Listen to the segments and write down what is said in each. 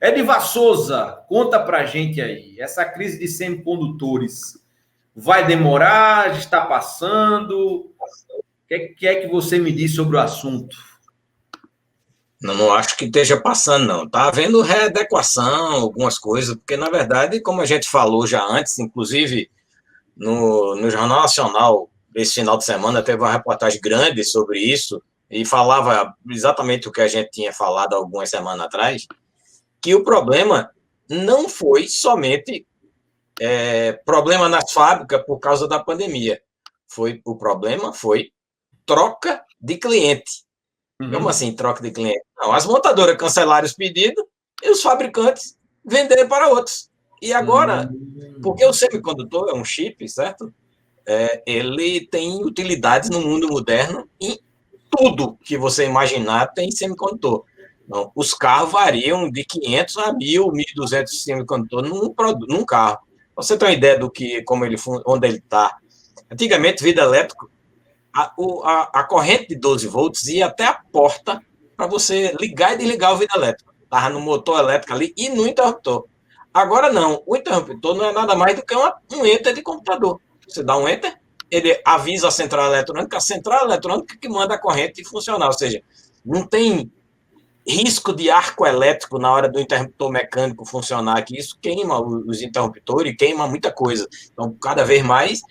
Edivar Souza, conta pra gente aí, essa crise de semicondutores vai demorar, está passando? O que é que você me diz sobre o assunto? Não acho que esteja passando, não. Está havendo readequação, algumas coisas, porque, na verdade, como a gente falou já antes, inclusive no Jornal Nacional, esse final de semana, teve uma reportagem grande sobre isso, e falava exatamente o que a gente tinha falado algumas semanas atrás, que o problema não foi somente problema nas fábricas por causa da pandemia. O problema foi troca de cliente. Como assim, troca de cliente? Não, as montadoras cancelaram os pedidos e os fabricantes venderam para outros. E agora, porque o semicondutor é um chip, certo? Ele tem utilidades no mundo moderno em tudo que você imaginar tem semicondutor. Então, os carros variam de 500 a 1.000, 1.200 semicondutores num carro. Você tem uma ideia do que, onde ele está? Antigamente, vida elétrica, a corrente de 12 volts ia até a porta para você ligar e desligar o vidro elétrico. Estava no motor elétrico ali e no interruptor. Agora não, o interruptor não é nada mais do que um enter de computador. Você dá um enter, ele avisa a central eletrônica que manda a corrente funcionar. Ou seja, não tem risco de arco elétrico na hora do interruptor mecânico funcionar, que isso queima os interruptores, queima muita coisa. Então, cada vez mais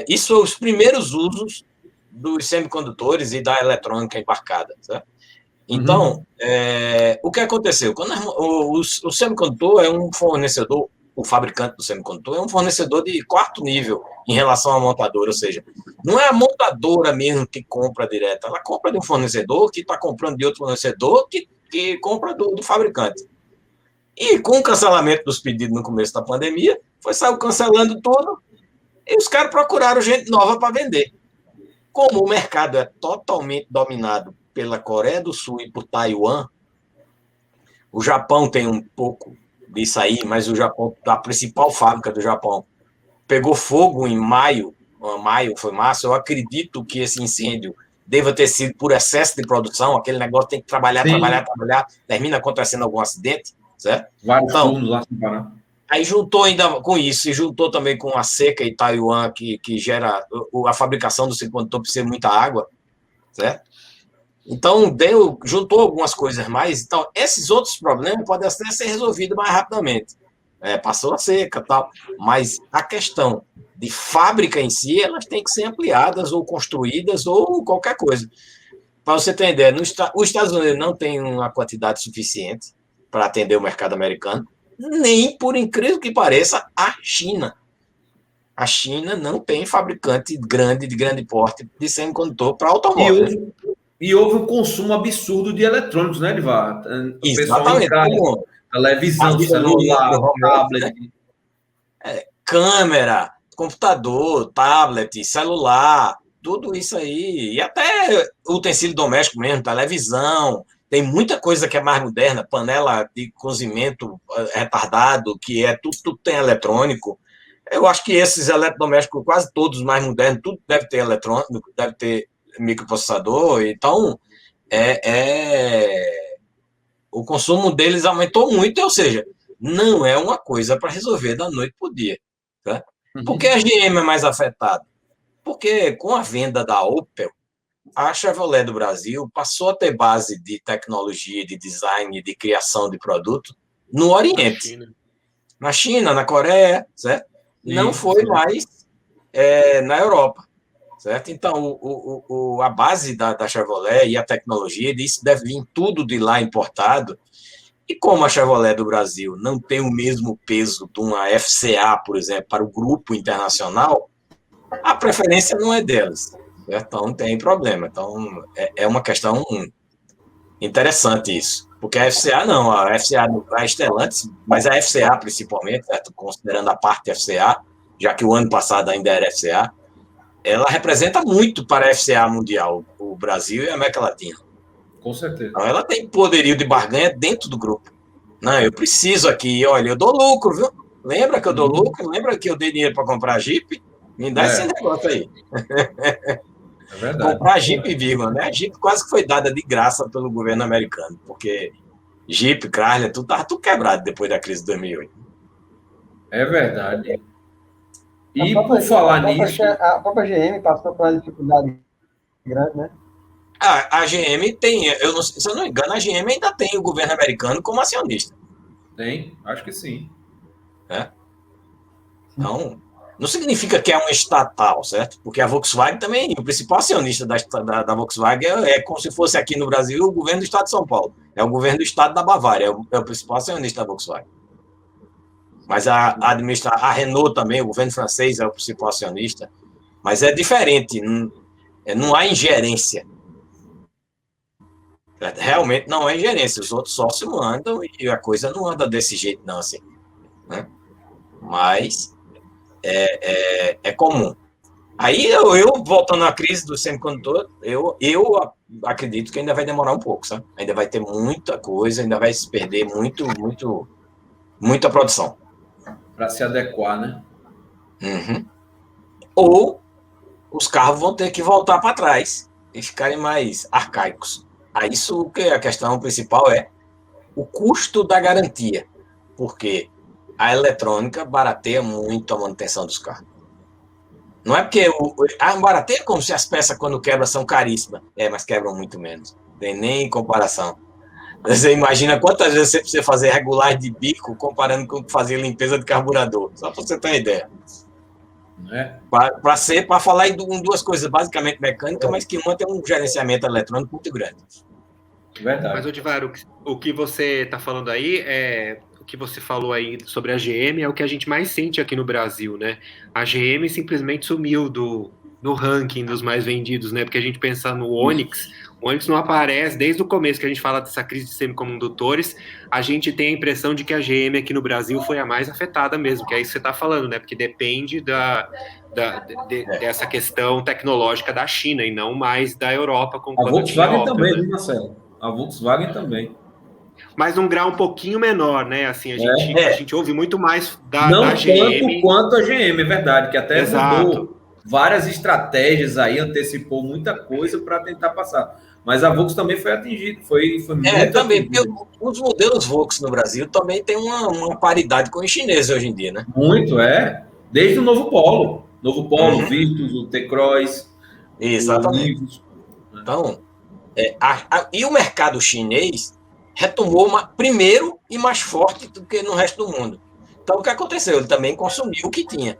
isso são os primeiros usos dos semicondutores e da eletrônica embarcada, certo? Então, o que aconteceu? Quando o semicondutor é um fornecedor, o fabricante do semicondutor é um fornecedor de quarto nível em relação à montadora, ou seja, não é a montadora mesmo que compra direto, ela compra de um fornecedor que está comprando de outro fornecedor que compra do fabricante. E com o cancelamento dos pedidos no começo da pandemia, saiu cancelando tudo, e os caras procuraram gente nova para vender. Como o mercado é totalmente dominado pela Coreia do Sul e por Taiwan, o Japão tem um pouco disso aí, mas o Japão, a principal fábrica do Japão, pegou fogo em maio, foi março, eu acredito que esse incêndio deva ter sido por excesso de produção, aquele negócio tem que trabalhar, termina acontecendo algum acidente, certo? Vários turnos lá sem parar. Aí juntou ainda com isso, e juntou também com a seca em Taiwan, que gera a fabricação do semicondutor precisa de muita água, certo? Então, juntou algumas coisas mais. Então, esses outros problemas podem até ser resolvidos mais rapidamente. Passou a seca e tal. Mas a questão de fábrica em si, elas têm que ser ampliadas ou construídas ou qualquer coisa. Para você ter ideia, os Estados Unidos não tem uma quantidade suficiente para atender o mercado americano, nem, por incrível que pareça, a China. A China não tem fabricante de grande porte de semicondutor para automóvel. E houve um consumo absurdo de eletrônicos, né, Edivar? O pessoal em casa, televisão, celular, tablet. Câmera, computador, tablet, celular, tudo isso aí. E até utensílio doméstico mesmo, televisão. Tem muita coisa que é mais moderna, panela de cozimento retardado, que tudo tem eletrônico. Eu acho que esses eletrodomésticos, quase todos mais modernos, tudo deve ter eletrônico, deve ter microprocessador. Então, o consumo deles aumentou muito, ou seja, não é uma coisa para resolver da noite para o dia. Tá? Por que a GM é mais afetada? Porque com a venda da Opel, a Chevrolet do Brasil passou a ter base de tecnologia, de design, de criação de produto no Oriente. Na China, na Coreia, certo? Não foi mais na Europa, certo? Então, a base da Chevrolet e a tecnologia, isso deve vir tudo de lá importado. E como a Chevrolet do Brasil não tem o mesmo peso de uma FCA, por exemplo, para o grupo internacional, a preferência não é delas. Então, não tem problema. Então, é uma questão interessante isso. Porque a FCA não, a FCA é Stellantis, mas a FCA principalmente, certo? Considerando a parte FCA, já que o ano passado ainda era FCA, ela representa muito para a FCA mundial, o Brasil e a América Latina. Com certeza. Então, ela tem poderio de barganha dentro do grupo. Não, eu preciso aqui, olha, eu dou lucro, viu? Lembra que eu dou lucro? Lembra que eu dei dinheiro para comprar Jeep? Me dá esse negócio aí. É verdade. Comprar Jeep, vírgula, né? A Jeep quase que foi dada de graça pelo governo americano, porque Jeep, Chrysler, tudo estava tudo quebrado depois da crise de 2008. É verdade. E por falar nisso... A própria GM passou por uma dificuldade grande, né? A GM tem, se eu não me engano, a GM ainda tem o governo americano como acionista. Tem, acho que sim. Né? Então, não significa que é um estatal, certo? Porque a Volkswagen também, o principal acionista da Volkswagen é como se fosse aqui no Brasil o governo do estado de São Paulo. É o governo do estado da Bavária, é o principal acionista da Volkswagen. Mas a Renault também, o governo francês é o principal acionista. Mas é diferente, não há ingerência. Realmente não é ingerência, os outros sócios mandam e a coisa não anda desse jeito, não, assim. Né? Mas é comum. Aí, eu voltando à crise do semicondutor, eu acredito que ainda vai demorar um pouco, sabe? Ainda vai ter muita coisa, ainda vai se perder muita produção. Para se adequar, né? Uhum. Ou os carros vão ter que voltar para trás e ficarem mais arcaicos. Aí isso que a questão principal é o custo da garantia, porque a eletrônica barateia muito a manutenção dos carros. Não é porque barateia como se as peças quando quebram são caríssimas, mas quebram muito menos, não tem nem comparação. Você imagina quantas vezes você precisa fazer regulagem de bico comparando com fazer limpeza de carburador, só para você ter uma ideia. Para falar em duas coisas basicamente mecânicas, mas que uma tem um gerenciamento eletrônico muito grande. Verdade. Mas, Odivar, o que você está falando aí o que você falou aí sobre a GM é o que a gente mais sente aqui no Brasil, né? A GM simplesmente sumiu no ranking dos mais vendidos, né? Porque a gente pensa no Onix, o Onix não aparece desde o começo que a gente fala dessa crise de semicondutores, a gente tem a impressão de que a GM aqui no Brasil foi a mais afetada mesmo, que é isso que você está falando, né? Porque depende dessa questão tecnológica da China e não mais da Europa. Como a Volkswagen Opel, também, né? Marcelo? A Volkswagen também. Mas num grau um pouquinho menor, né? Assim, a gente ouve muito mais da GM. Não tanto quanto a GM, é verdade, que até mudou várias estratégias aí, antecipou muita coisa para tentar passar. Mas a Volkswagen também foi atingida, foi muito também, atingida. porque os modelos Volkswagen no Brasil também tem uma paridade com os chineses hoje em dia, né? Muito, desde o Novo Polo. Novo Polo, Virtus, o T-Cross. Exatamente. Então, e o mercado chinês retomou primeiro e mais forte do que no resto do mundo. Então, o que aconteceu? Ele também consumiu o que tinha.